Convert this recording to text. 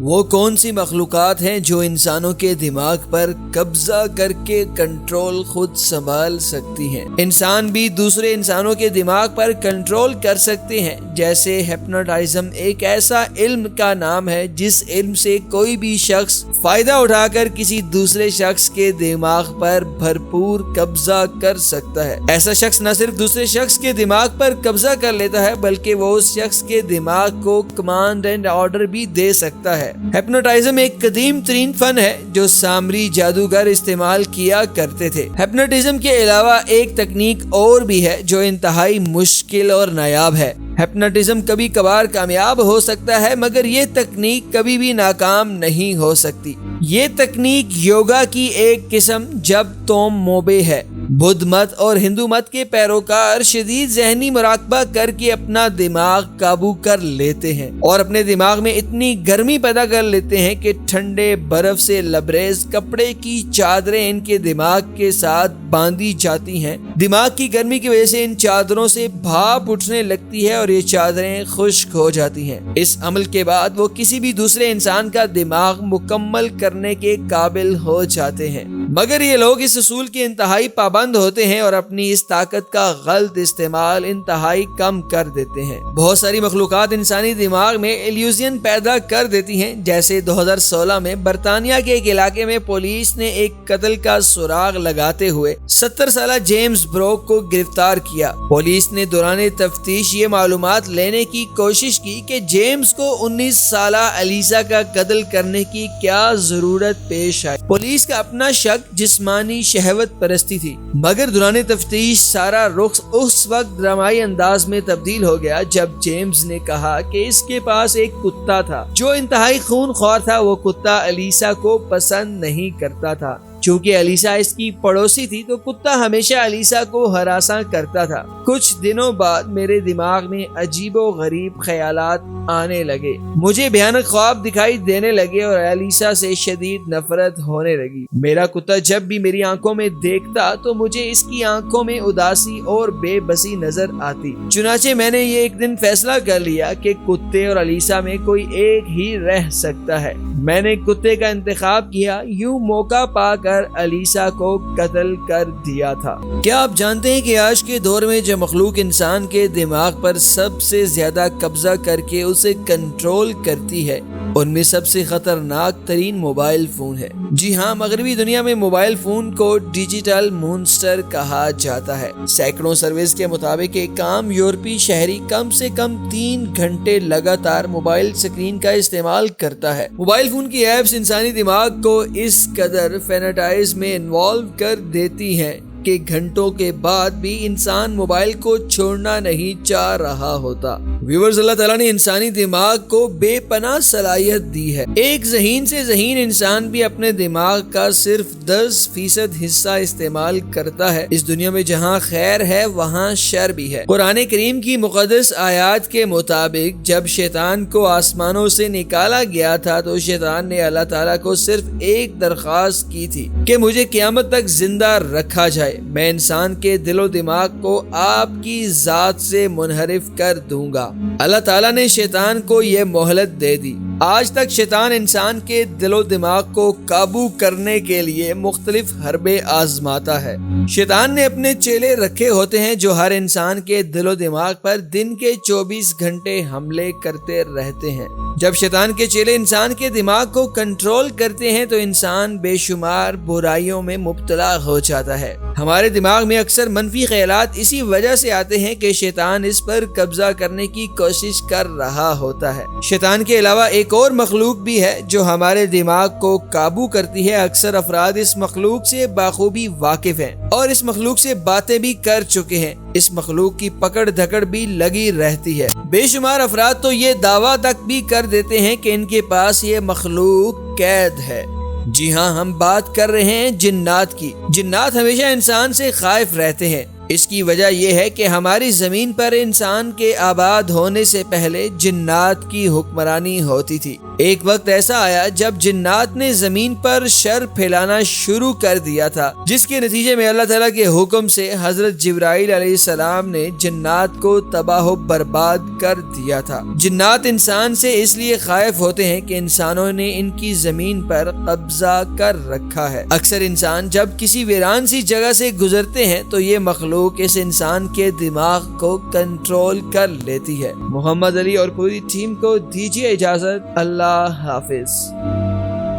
وہ کون سی مخلوقات ہیں جو انسانوں کے دماغ پر قبضہ کر کے کنٹرول خود سنبھال سکتی ہیں؟ انسان بھی دوسرے انسانوں کے دماغ پر کنٹرول کر سکتے ہیں، جیسے ہپنوٹائزم ایک ایسا علم کا نام ہے جس علم سے کوئی بھی شخص فائدہ اٹھا کر کسی دوسرے شخص کے دماغ پر بھرپور قبضہ کر سکتا ہے۔ ایسا شخص نہ صرف دوسرے شخص کے دماغ پر قبضہ کر لیتا ہے بلکہ وہ اس شخص کے دماغ کو کمانڈ اینڈ آرڈر بھی دے سکتا ہے۔ ہپنوٹائزم ایک قدیم ترین فن ہے جو سامری جادوگر استعمال کیا کرتے تھے۔ ہپنوٹزم کے علاوہ ایک تکنیک اور بھی ہے جو انتہائی مشکل اور نایاب ہے۔ ہپنوٹزم کبھی کبھار کامیاب ہو سکتا ہے مگر یہ تکنیک کبھی بھی ناکام نہیں ہو سکتی۔ یہ تکنیک یوگا کی ایک قسم جب توم موبے ہے۔ بدھ مت اور ہندو مت کے پیروکار شدید ذہنی مراقبہ کر کے اپنا دماغ قابو کر لیتے ہیں اور اپنے دماغ میں اتنی گرمی پیدا کر لیتے ہیں کہ ٹھنڈے برف سے لبریز کپڑے کی چادریں ان کے دماغ کے ساتھ باندھی جاتی ہیں۔ دماغ کی گرمی کی وجہ سے ان چادروں سے بھاپ اٹھنے لگتی ہے اور یہ چادریں خشک ہو جاتی ہیں۔ اس عمل کے بعد وہ کسی بھی دوسرے انسان کا دماغ مکمل کرنے کے قابل ہو جاتے ہیں، مگر یہ لوگ اس اصول کے انتہائی پابند ہوتے ہیں اور اپنی اس طاقت کا غلط استعمال انتہائی کم کر دیتے ہیں۔ بہت ساری مخلوقات انسانی دماغ میں ایلیوژن پیدا کر دیتی ہیں، جیسے 2016 میں برطانیہ کے ایک علاقے میں پولیس نے ایک قتل کا سراغ لگاتے ہوئے 70 سالہ جیمز بروک کو گرفتار کیا۔ پولیس نے دوران تفتیش یہ معلومات لینے کی کوشش کی کہ جیمز کو 19 سالہ الیسا کا قتل کرنے کی کیا ضرورت پیش آئی۔ پولیس کا اپنا شک جسمانی شہوت پرستی تھی، مگر دوران تفتیش سارا رخ اس وقت ڈرامائی انداز میں تبدیل ہو گیا جب جیمز نے کہا کہ اس کے پاس ایک کتا تھا جو انتہائی خون خوار تھا۔ وہ کتا الیسا کو پسند نہیں کرتا تھا۔ چونکہ الیسا اس کی پڑوسی تھی تو کتا ہمیشہ الیسا کو ہراساں کرتا تھا۔ کچھ دنوں بعد میرے دماغ میں عجیب و غریب خیالات آنے لگے، مجھے بھیانک خواب دکھائی دینے لگے اور الیسا سے شدید نفرت ہونے لگی۔ میرا کتا جب بھی میری آنکھوں میں دیکھتا تو مجھے اس کی آنکھوں میں اداسی اور بے بسی نظر آتی۔ چنانچہ میں نے یہ ایک دن فیصلہ کر لیا کہ کتے اور الیسا میں کوئی ایک ہی رہ سکتا ہے۔ میں نے کتے کا انتخاب کیا، یوں موقع پا کر الیسا کو قتل کر دیا تھا۔ کیا آپ جانتے ہیں کہ آج کے دور میں جو مخلوق انسان کے دماغ پر سب سے زیادہ قبضہ کر کے اسے کنٹرول کرتی ہے ان میں سب سے خطرناک ترین موبائل فون ہے؟ جی ہاں، مغربی دنیا میں موبائل فون کو ڈیجیٹل مونسٹر کہا جاتا ہے۔ سینکڑوں سروس کے مطابق ایک عام یورپی شہری کم سے کم 3 گھنٹے لگاتار موبائل سکرین کا استعمال کرتا ہے۔ موبائل فون کی ایپس انسانی دماغ کو اس قدر فینٹائز میں انوالو کر دیتی ہیں کہ گھنٹوں کے بعد بھی انسان موبائل کو چھوڑنا نہیں چاہ رہا ہوتا۔ ویورز، اللہ تعالیٰ نے انسانی دماغ کو بے پناہ صلاحیت دی ہے۔ ایک ذہین سے ذہین انسان بھی اپنے دماغ کا صرف 10% حصہ استعمال کرتا ہے۔ اس دنیا میں جہاں خیر ہے وہاں شر بھی ہے۔ قرآن کریم کی مقدس آیات کے مطابق جب شیطان کو آسمانوں سے نکالا گیا تھا تو شیطان نے اللہ تعالیٰ کو صرف ایک درخواست کی تھی کہ مجھے قیامت تک زندہ رکھا جائے، میں انسان کے دل و دماغ کو آپ کی ذات سے منحرف کر دوں گا۔ اللہ تعالیٰ نے شیطان کو یہ مہلت دے دی۔ آج تک شیطان انسان کے دل و دماغ کو قابو کرنے کے لیے مختلف حربے آزماتا ہے۔ شیطان نے اپنے چیلے رکھے ہوتے ہیں جو ہر انسان کے دل و دماغ پر دن کے 24 گھنٹے حملے کرتے رہتے ہیں۔ جب شیطان کے چیلے انسان کے دماغ کو کنٹرول کرتے ہیں تو انسان بے شمار برائیوں میں مبتلا ہو جاتا ہے۔ ہمارے دماغ میں اکثر منفی خیالات اسی وجہ سے آتے ہیں کہ شیطان اس پر قبضہ کرنے کی کوشش کر رہا ہوتا ہے۔ شیطان کے علاوہ ایک اور مخلوق بھی ہے جو ہمارے دماغ کو قابو کرتی ہے۔ اکثر افراد اس مخلوق سے بخوبی واقف ہیں اور اس مخلوق سے باتیں بھی کر چکے ہیں۔ اس مخلوق کی پکڑ دھکڑ بھی لگی رہتی ہے۔ بے شمار افراد تو یہ دعویٰ تک بھی کر دیتے ہیں کہ ان کے پاس یہ مخلوق قید ہے۔ جی ہاں، ہم بات کر رہے ہیں جنات کی۔ جنات ہمیشہ انسان سے خائف رہتے ہیں۔ اس کی وجہ یہ ہے کہ ہماری زمین پر انسان کے آباد ہونے سے پہلے جنات کی حکمرانی ہوتی تھی۔ ایک وقت ایسا آیا جب جنات نے زمین پر شر پھیلانا شروع کر دیا تھا، جس کے نتیجے میں اللہ تعالیٰ کے حکم سے حضرت جبرائیل علیہ السلام نے جنات کو تباہ و برباد کر دیا تھا۔ جنات انسان سے اس لیے خائف ہوتے ہیں کہ انسانوں نے ان کی زمین پر قبضہ کر رکھا ہے۔ اکثر انسان جب کسی ویران سی جگہ سے گزرتے ہیں تو یہ مخلوق اس انسان کے دماغ کو کنٹرول کر لیتی ہے۔ محمد علی اور پوری ٹیم کو دیجیے اجازت۔ اللہ حافظ۔